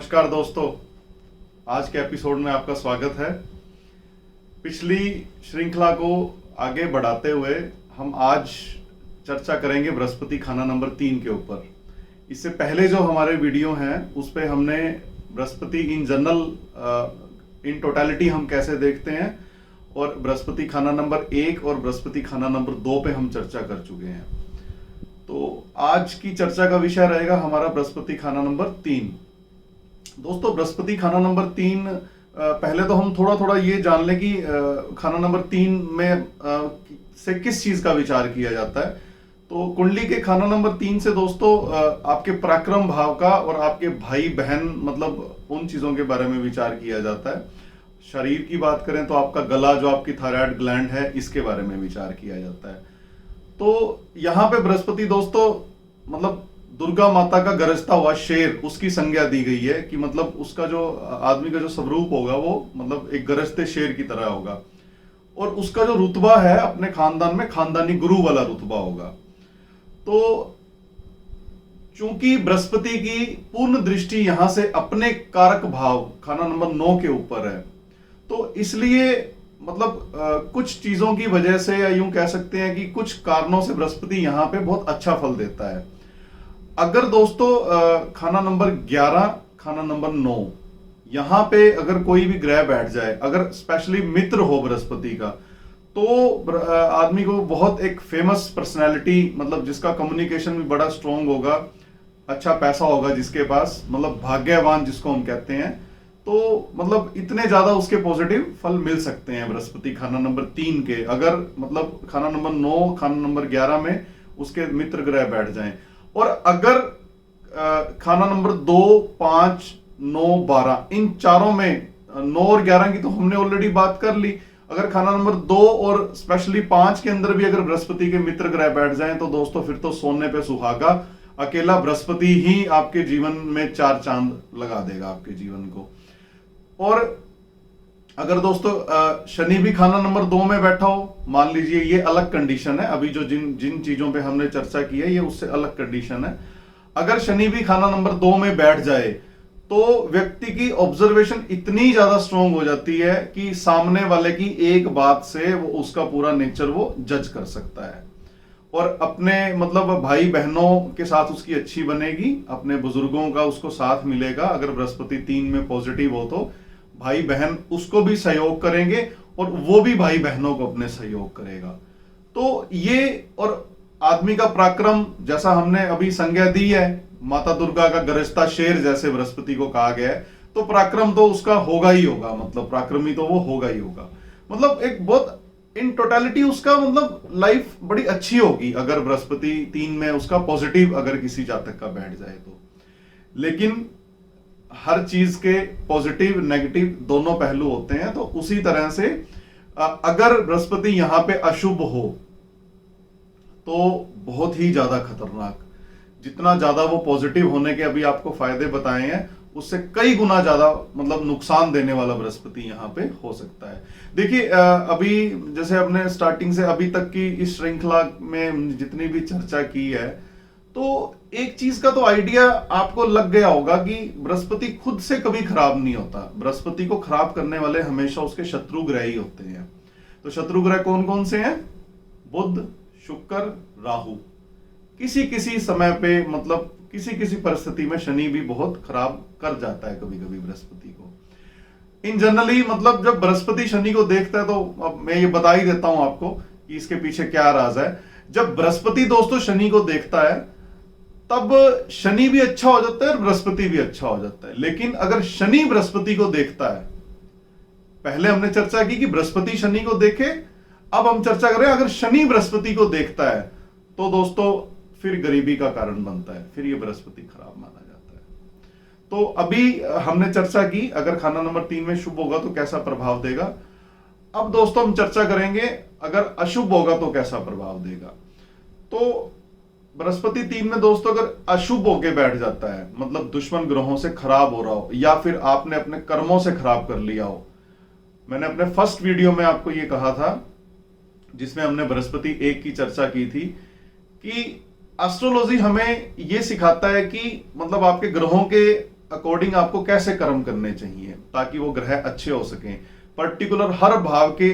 नमस्कार दोस्तों, आज के एपिसोड में आपका स्वागत है। पिछली श्रृंखला को आगे बढ़ाते हुए हम आज चर्चा करेंगे बृहस्पति खाना नंबर 3 के ऊपर। इससे पहले जो हमारे वीडियो हैं उस पे हमने Brihaspati in general in totality हम कैसे देखते हैं और बृहस्पति खाना नंबर 1 और बृहस्पति खाना नंबर 2 पे हम चर्चा कर चुके हैं। तो आज की चर्चा का विषय रहेगा हमारा बृहस्पति खाना नंबर 3। दोस्तों, बृहस्पति खाना नंबर 3 पहले तो हम थोड़ा थोड़ा ये जान लें कि खाना नंबर 3 में से किस चीज का विचार किया जाता है। तो कुंडली के खाना नंबर 3 से दोस्तों आपके पराक्रम भाव का और आपके भाई बहन मतलब उन चीजों के बारे में विचार किया जाता है। शरीर की बात करें तो आपका गला, जो आपकी थायराइड ग्लैंड है, इसके बारे में विचार किया जाता है। तो यहाँ पे बृहस्पति दोस्तों मतलब दुर्गा माता का गरजता हुआ शेर, उसकी संज्ञा दी गई है कि मतलब उसका जो आदमी का जो स्वरूप होगा वो मतलब एक गरजते शेर की तरह होगा और उसका जो रुतबा है अपने खानदान में खानदानी गुरु वाला रुतबा होगा। तो चूंकि बृहस्पति की पूर्ण दृष्टि यहां से अपने कारक भाव खाना नंबर 9 के ऊपर है, तो इसलिए मतलब कुछ चीजों की वजह से या यूं कह सकते हैं कि कुछ कारणों से बृहस्पति यहां पे बहुत अच्छा फल देता है। अगर दोस्तों खाना नंबर 11, खाना नंबर 9 यहां पे अगर कोई भी ग्रह बैठ जाए, अगर स्पेशली मित्र हो बृहस्पति का, तो आदमी को बहुत एक फेमस पर्सनैलिटी मतलब जिसका कम्युनिकेशन भी बड़ा स्ट्रांग होगा, अच्छा पैसा होगा जिसके पास, मतलब भाग्यवान जिसको हम कहते हैं, तो मतलब इतने ज्यादा उसके पॉजिटिव फल मिल सकते हैं बृहस्पति खाना नंबर 3 के, अगर मतलब खाना नंबर 9, खाना नंबर 11 में उसके मित्र ग्रह बैठ जाएं। और अगर खाना नंबर 2, 5, 9, 12 इन चारों में 9 और 11 की तो हमने ऑलरेडी बात कर ली। अगर खाना नंबर 2 और स्पेशली 5 के अंदर भी अगर बृहस्पति के मित्र ग्रह बैठ जाएं तो दोस्तों फिर तो सोने पे सुहागा, अकेला बृहस्पति ही आपके जीवन में 4 चांद लगा देगा आपके जीवन को। और अगर दोस्तों शनि भी खाना नंबर 2 में बैठा हो, मान लीजिए ये अलग कंडीशन है, अभी जो जिन चीजों पे हमने चर्चा की है ये उससे अलग कंडीशन है। अगर शनि भी खाना नंबर 2 में बैठ जाए तो व्यक्ति की ऑब्जर्वेशन इतनी ज्यादा स्ट्रांग हो जाती है कि सामने वाले की एक बात से वो उसका पूरा नेचर वो जज कर सकता है और अपने मतलब भाई बहनों के साथ उसकी अच्छी बनेगी, अपने बुजुर्गों का उसको साथ मिलेगा। अगर बृहस्पति 3 में पॉजिटिव हो तो भाई बहन उसको भी सहयोग करेंगे और वो भी भाई बहनों को अपने सहयोग करेगा। तो ये और आदमी का पराक्रम, जैसा हमने अभी संज्ञा दी है माता दुर्गा का गरजता शेर जैसे बृहस्पति को कहा गया है, तो पराक्रम तो उसका होगा ही होगा, मतलब पराक्रमी तो वो होगा ही होगा। मतलब एक बहुत इन टोटलिटी उसका मतलब लाइफ बड़ी अच्छी होगी अगर बृहस्पति 3 में उसका पॉजिटिव अगर किसी जातक का बैठ जाए तो। लेकिन हर चीज के पॉजिटिव नेगेटिव दोनों पहलू होते हैं, तो उसी तरह से अगर बृहस्पति यहां पे अशुभ हो तो बहुत ही ज्यादा खतरनाक, जितना ज्यादा वो पॉजिटिव होने के अभी आपको फायदे बताए हैं उससे कई गुना ज्यादा मतलब नुकसान देने वाला बृहस्पति यहां पे हो सकता है। देखिए अभी जैसे अपने स्टार्टिंग से अभी तक की इस श्रृंखला में जितनी भी चर्चा की है, तो एक चीज का तो आइडिया आपको लग गया होगा कि बृहस्पति खुद से कभी खराब नहीं होता। बृहस्पति को खराब करने वाले हमेशा उसके शत्रु ग्रह ही होते हैं। तो शत्रु ग्रह कौन कौन से हैं? बुध, शुक्र, राहु। किसी किसी समय पे मतलब किसी किसी परिस्थिति में शनि भी बहुत खराब कर जाता है कभी कभी बृहस्पति को। इन जनरली मतलब जब बृहस्पति शनि को देखता है, तो अब मैं ये बता ही देता हूं आपको कि इसके पीछे क्या राज है। जब बृहस्पति दोस्तों शनि को देखता है तब शनि भी अच्छा हो जाता है और बृहस्पति भी अच्छा हो जाता है। लेकिन अगर शनि बृहस्पति को देखता है, पहले हमने चर्चा की कि बृहस्पति शनि को देखे, अब हम चर्चा करें अगर शनि बृहस्पति को देखता है तो दोस्तों फिर गरीबी का कारण बनता है, फिर ये बृहस्पति खराब माना जाता है। तो अभी हमने चर्चा की अगर खाना नंबर 3 में शुभ होगा तो कैसा प्रभाव देगा। अब दोस्तों हम चर्चा करेंगे अगर अशुभ होगा तो कैसा प्रभाव देगा। तो बृहस्पति 3 में दोस्तों अगर अशुभ होके बैठ जाता है, मतलब दुश्मन ग्रहों से खराब हो रहा हो या फिर आपने अपने कर्मों से खराब कर लिया हो। मैंने अपने फर्स्ट वीडियो में आपको यह कहा था जिसमें हमने बृहस्पति 1 की चर्चा की थी कि एस्ट्रोलॉजी हमें यह सिखाता है कि मतलब आपके ग्रहों के अकॉर्डिंग आपको कैसे कर्म करने चाहिए ताकि वो ग्रह अच्छे हो सकें। पर्टिकुलर हर भाव के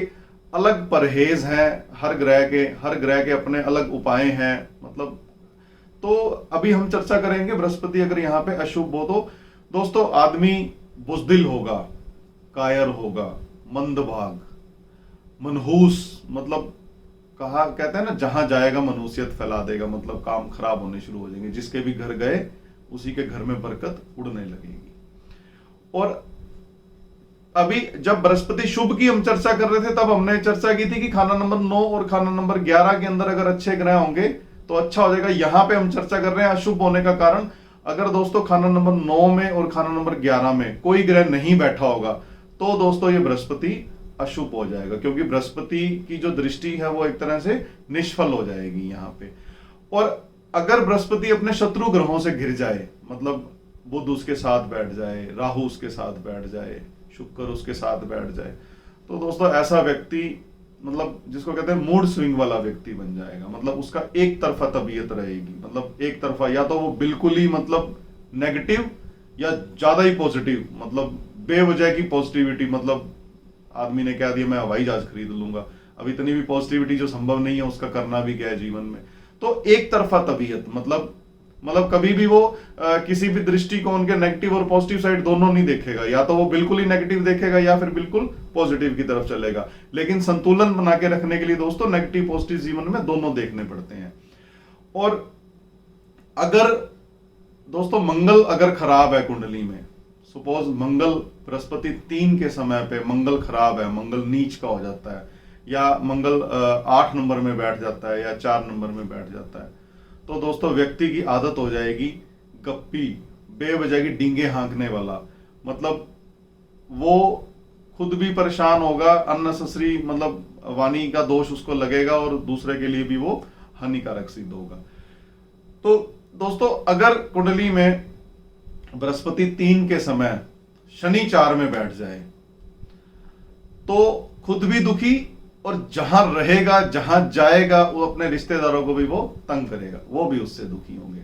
अलग परहेज हैं, हर ग्रह के अपने अलग उपाय हैं। मतलब तो अभी हम चर्चा करेंगे बृहस्पति अगर यहाँ पे अशुभ हो तो दोस्तों आदमी बुजदिल होगा, कायर होगा, मंदभाग, मनहूस, मतलब कहा कहते हैं ना जहां जाएगा मनुष्यत फैला देगा, मतलब काम खराब होने शुरू हो जाएंगे। जिसके भी घर गए उसी के घर में बरकत उड़ने लगेगी। और अभी जब बृहस्पति शुभ की हम चर्चा कर रहे थे तब हमने चर्चा की थी कि खाना नंबर 9 और खाना नंबर 11 के अंदर अगर अच्छे ग्रह होंगे तो अच्छा हो जाएगा। यहां पे हम चर्चा कर रहे हैं अशुभ होने का कारण। अगर दोस्तों खाना नंबर 9 में और खाना नंबर 11 में कोई ग्रह नहीं बैठा होगा तो दोस्तों ये बृहस्पति अशुभ हो जाएगा, क्योंकि बृहस्पति की जो दृष्टि है वो एक तरह से निष्फल हो जाएगी यहां पे। और अगर बृहस्पति अपने शत्रु ग्रहों से घिर जाए, मतलब बुध उसके साथ बैठ जाए, राहु उसके साथ बैठ जाए, शुक्र उसके साथ बैठ जाए, तो दोस्तों ऐसा व्यक्ति मतलब जिसको कहते हैं मूड स्विंग वाला व्यक्ति बन जाएगा। मतलब उसका एक तरफा तबीयत रहेगी, मतलब एक तरफा, या तो वो बिल्कुल ही मतलब नेगेटिव या ज्यादा ही पॉजिटिव, मतलब बेवजह की पॉजिटिविटी। मतलब आदमी ने कह दिया मैं हवाई जहाज खरीद लूंगा, अब इतनी भी पॉजिटिविटी जो संभव नहीं है उसका करना भी क्या है जीवन में। तो एक तरफा तबीयत, मतलब कभी भी वो किसी भी दृष्टिकोण के नेगेटिव और पॉजिटिव साइड दोनों नहीं देखेगा, या तो वो बिल्कुल ही नेगेटिव देखेगा या फिर बिल्कुल पॉजिटिव की तरफ चलेगा। लेकिन संतुलन बना के रखने के लिए दोस्तों नेगेटिव पॉजिटिव जीवन में दोनों देखने पड़ते हैं। और अगर दोस्तों मंगल अगर खराब है कुंडली में, सपोज मंगल बृहस्पति 3 के समय पे मंगल खराब है, मंगल नीच का हो जाता है, या मंगल 8 नंबर में बैठ जाता है या 4 नंबर में बैठ जाता है, तो दोस्तों व्यक्ति की आदत हो जाएगी गप्पी, बेवजह की डींगे हाँकने वाला। मतलब वो खुद भी परेशान होगा, अननेसेसरी मतलब वाणी का दोष उसको लगेगा और दूसरे के लिए भी वो हानिकारक सिद्ध होगा। तो दोस्तों अगर कुंडली में बृहस्पति 3 के समय शनि 4 में बैठ जाए तो खुद भी दुखी, और जहां रहेगा जहां जाएगा वो अपने रिश्तेदारों को भी वो तंग करेगा, वो भी उससे दुखी होंगे।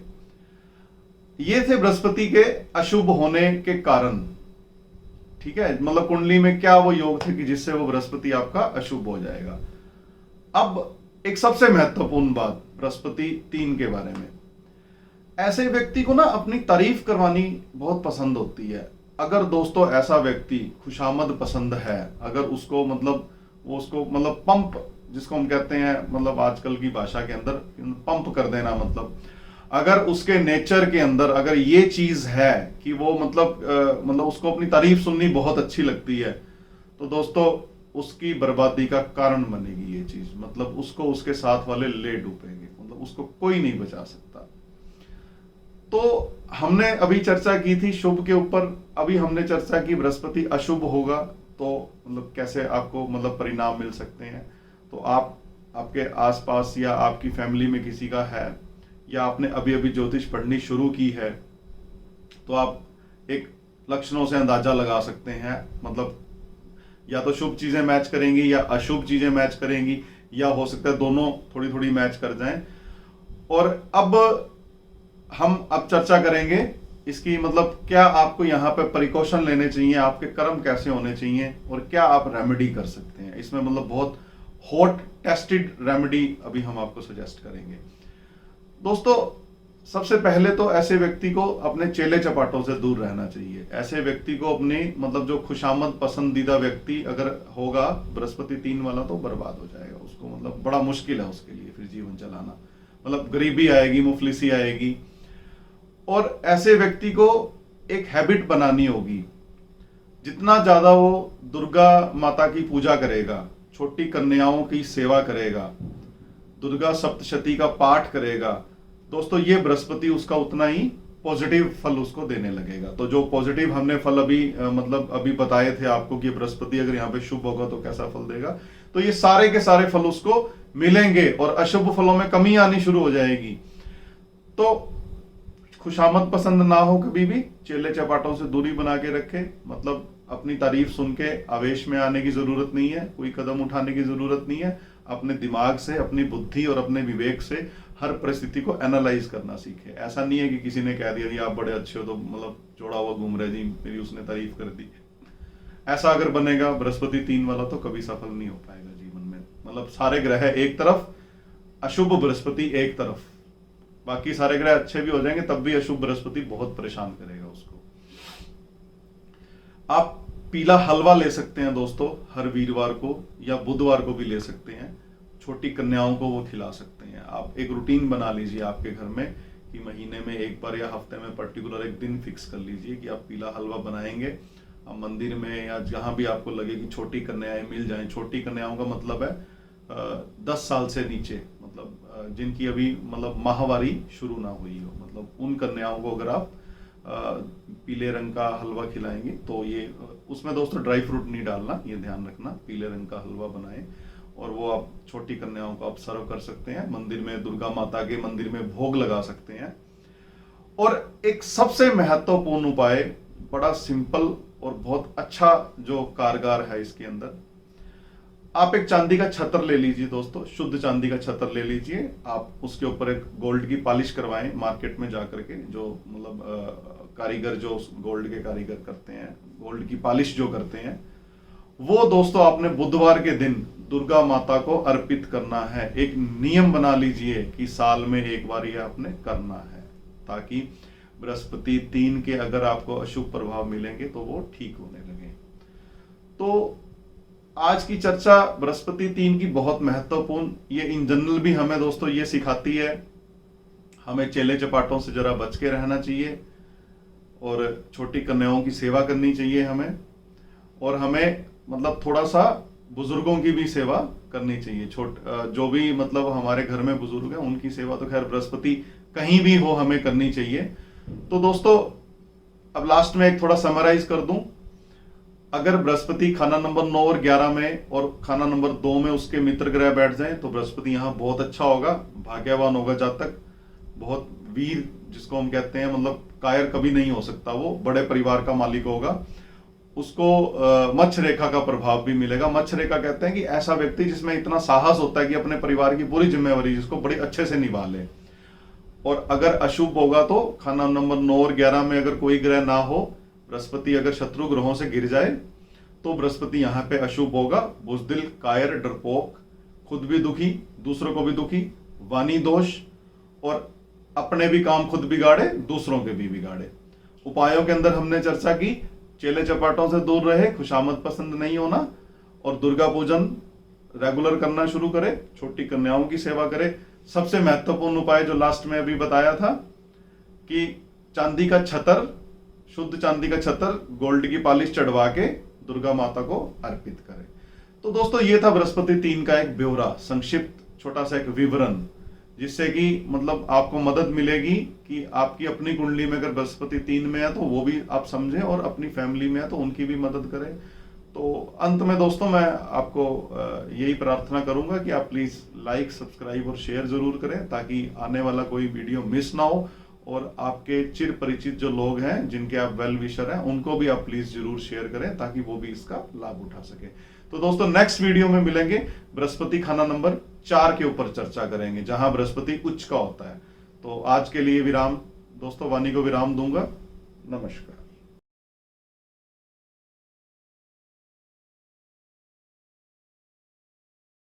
ये थे बृहस्पति के अशुभ होने के कारण। ठीक है, मतलब कुंडली में क्या वो योग थे कि जिससे वो बृहस्पति आपका अशुभ हो जाएगा। अब एक सबसे महत्वपूर्ण बात बृहस्पति 3 के बारे में, ऐसे व्यक्ति को ना अपनी तारीफ करवानी बहुत पसंद होती है। अगर दोस्तों ऐसा व्यक्ति खुशामद पसंद है, अगर उसको मतलब वो उसको मतलब पंप जिसको हम कहते हैं, मतलब आजकल की भाषा के अंदर पंप कर देना, मतलब अगर उसके नेचर के अंदर अगर ये चीज है कि वो मतलब उसको अपनी तारीफ सुननी बहुत अच्छी लगती है, तो दोस्तों उसकी बर्बादी का कारण बनेगी ये चीज। मतलब उसको उसके साथ वाले ले डूबेंगे, मतलब उसको कोई नहीं बचा सकता। तो हमने अभी चर्चा की थी शुभ के ऊपर, अभी हमने चर्चा की बृहस्पति अशुभ होगा तो मतलब कैसे आपको मतलब परिणाम मिल सकते हैं। तो आप आपके आसपास या आपकी फैमिली में किसी का है, या आपने अभी अभी ज्योतिष पढ़नी शुरू की है, तो आप एक लक्षणों से अंदाजा लगा सकते हैं। मतलब या तो शुभ चीजें मैच करेंगी या अशुभ चीजें मैच करेंगी, या हो सकता है दोनों थोड़ी थोड़ी मैच कर जाएं। और अब हम चर्चा करेंगे इसकी, मतलब क्या आपको यहाँ पे प्रिकॉशन लेने चाहिए, आपके कर्म कैसे होने चाहिए और क्या आप रेमेडी कर सकते हैं। इसमें मतलब बहुत हॉट टेस्टेड रेमेडी अभी हम आपको सजेस्ट करेंगे। दोस्तों सबसे पहले तो ऐसे व्यक्ति को अपने चेले चपाटों से दूर रहना चाहिए। ऐसे व्यक्ति को अपनी मतलब जो खुशामद पसंदीदा व्यक्ति अगर होगा बृहस्पति 3 वाला तो बर्बाद हो जाएगा, उसको मतलब बड़ा मुश्किल है उसके लिए फिर जीवन चलाना, मतलब गरीबी आएगी, मुफलिसी आएगी। और ऐसे व्यक्ति को एक हैबिट बनानी होगी, जितना ज्यादा वो दुर्गा माता की पूजा करेगा, छोटी कन्याओं की सेवा करेगा, दुर्गा सप्तशती का पाठ करेगा, दोस्तों ये बृहस्पति उसका उतना ही पॉजिटिव फल उसको देने लगेगा। तो जो पॉजिटिव हमने फल अभी बताए थे आपको कि बृहस्पति अगर यहाँ पे शुभ होगा तो कैसा फल देगा, तो ये सारे के सारे फल उसको मिलेंगे और अशुभ फलों में कमी आनी शुरू हो जाएगी। तो खुशामद पसंद ना हो, कभी भी चेले चपाटों से दूरी बना के रखे। मतलब अपनी तारीफ सुन के आवेश में आने की जरूरत नहीं है, कोई कदम उठाने की जरूरत नहीं है। अपने दिमाग से, अपनी बुद्धि और अपने विवेक से हर परिस्थिति को एनालाइज करना सीखे। ऐसा नहीं है कि किसी ने कह दिया जी आप बड़े अच्छे हो तो मतलब जोड़ा हुआ घूम रहे जी, मेरी उसने तारीफ कर दी। ऐसा अगर बनेगा बृहस्पति 3 वाला तो कभी सफल नहीं हो पाएगा जीवन में। मतलब सारे ग्रह एक तरफ, अशुभ बृहस्पति एक तरफ, बाकी सारे ग्रह अच्छे भी हो जाएंगे तब भी अशुभ बृहस्पति बहुत परेशान करेगा उसको। आप पीला हलवा ले सकते हैं दोस्तों हर वीरवार को, या बुधवार को भी ले सकते हैं। छोटी कन्याओं को वो खिला सकते हैं। आप एक रूटीन बना लीजिए आपके घर में कि महीने में एक बार या हफ्ते में पर्टिकुलर एक दिन फिक्स कर लीजिए कि आप पीला हलवा बनाएंगे। आप मंदिर में या जहां भी आपको लगे कि छोटी कन्याएं मिल जाएं, छोटी कन्याओं का मतलब है 10 साल से नीचे, मतलब जिनकी अभी मतलब माहवारी शुरू ना हुई हो, मतलब उन कन्याओं को अगर आप पीले रंग का हलवा खिलाएंगे तो ये, उसमें दोस्तों ड्राई फ्रूट नहीं डालना, ये ध्यान रखना। पीले रंग का हलवा बनाएं और वो आप छोटी कन्याओं को आप सर्व कर सकते हैं। मंदिर में, दुर्गा माता के मंदिर में भोग लगा सकते हैं। और एक सबसे महत्वपूर्ण उपाय, बड़ा सिंपल और बहुत अच्छा जो कारगर है इसके अंदर, आप एक चांदी का छतर ले लीजिए दोस्तों, शुद्ध चांदी का छतर ले लीजिए। आप उसके ऊपर एक गोल्ड की पॉलिश करवाएं मार्केट में जाकर के, जो मतलब कारीगर जो गोल्ड के कारीगर करते हैं, गोल्ड की पॉलिश जो करते हैं, वो दोस्तों आपने बुधवार के दिन दुर्गा माता को अर्पित करना है। एक नियम बना लीजिए कि साल में एक बार ये आपने करना है, ताकि बृहस्पति 3 के अगर आपको अशुभ प्रभाव मिलेंगे तो वो ठीक होने लगे। तो आज की चर्चा बृहस्पति 3 की बहुत महत्वपूर्ण, ये इन जनरल भी हमें दोस्तों ये सिखाती है, हमें चेले चपाटों से जरा बच के रहना चाहिए और छोटी कन्याओं की सेवा करनी चाहिए हमें, और हमें मतलब थोड़ा सा बुजुर्गों की भी सेवा करनी चाहिए। जो भी मतलब हमारे घर में बुजुर्ग हैं उनकी सेवा तो खैर बृहस्पति कहीं भी हो हमें करनी चाहिए। तो दोस्तों अब लास्ट में एक थोड़ा समराइज कर दूं, अगर बृहस्पति खाना नंबर 9 और 11 में और खाना नंबर 2 में उसके मित्र ग्रह बैठ जाएं तो बृहस्पति यहाँ बहुत अच्छा होगा, भाग्यवान होगा जातक, बहुत वीर जिसको हम कहते हैं, मतलब कायर कभी नहीं हो सकता, वो बड़े परिवार का मालिक होगा। उसको मच्छ रेखा का प्रभाव भी मिलेगा। मच्छ रेखा कहते हैं कि ऐसा व्यक्ति जिसमें इतना साहस होता है कि अपने परिवार की पूरी जिम्मेवारी जिसको बड़े अच्छे से निभा ले। और अगर अशुभ होगा तो खाना नंबर 9 और 11 में अगर कोई ग्रह ना हो, बृहस्पति अगर शत्रु ग्रहों से गिर जाए तो बृहस्पति यहाँ पे अशुभ होगा। बुजदिल, कायर, डरपोक, खुद भी दुखी, दूसरों को भी दुखी, वाणी दोष, और अपने भी काम खुद बिगाड़े, दूसरों के भी बिगाड़े। उपायों के अंदर हमने चर्चा की, चेले चपाटों से दूर रहे, खुशामद पसंद नहीं होना, और दुर्गा पूजन रेगुलर करना शुरू करे, छोटी कन्याओं की सेवा करे। सबसे महत्वपूर्ण उपाय जो लास्ट में अभी बताया था कि चांदी का छतर, शुद्ध चांदी का छतर गोल्ड की पॉलिश चढ़वा के दुर्गा माता को अर्पित करे। तो दोस्तों ये था बृहस्पति 3 का एक ब्यौरा, संक्षिप्त छोटा सा एक विवरण, जिससे कि मतलब आपको मदद मिलेगी कि आपकी अपनी कुंडली में अगर बृहस्पति 3 में है तो वो भी आप समझें, और अपनी फैमिली में है तो उनकी भी मदद करें। तो अंत में दोस्तों मैं आपको यही प्रार्थना करूंगा कि आप प्लीज लाइक, सब्सक्राइब और शेयर जरूर करें, ताकि आने वाला कोई वीडियो मिस ना हो, और आपके चिर परिचित जो लोग हैं जिनके आप वेल विशर हैं उनको भी आप प्लीज जरूर शेयर करें, ताकि वो भी इसका लाभ उठा सके। तो दोस्तों नेक्स्ट वीडियो में मिलेंगे, बृहस्पति खाना नंबर 4 के ऊपर चर्चा करेंगे, जहां बृहस्पति उच्च का होता है। तो आज के लिए विराम दोस्तों, वाणी को विराम दूंगा। नमस्कार।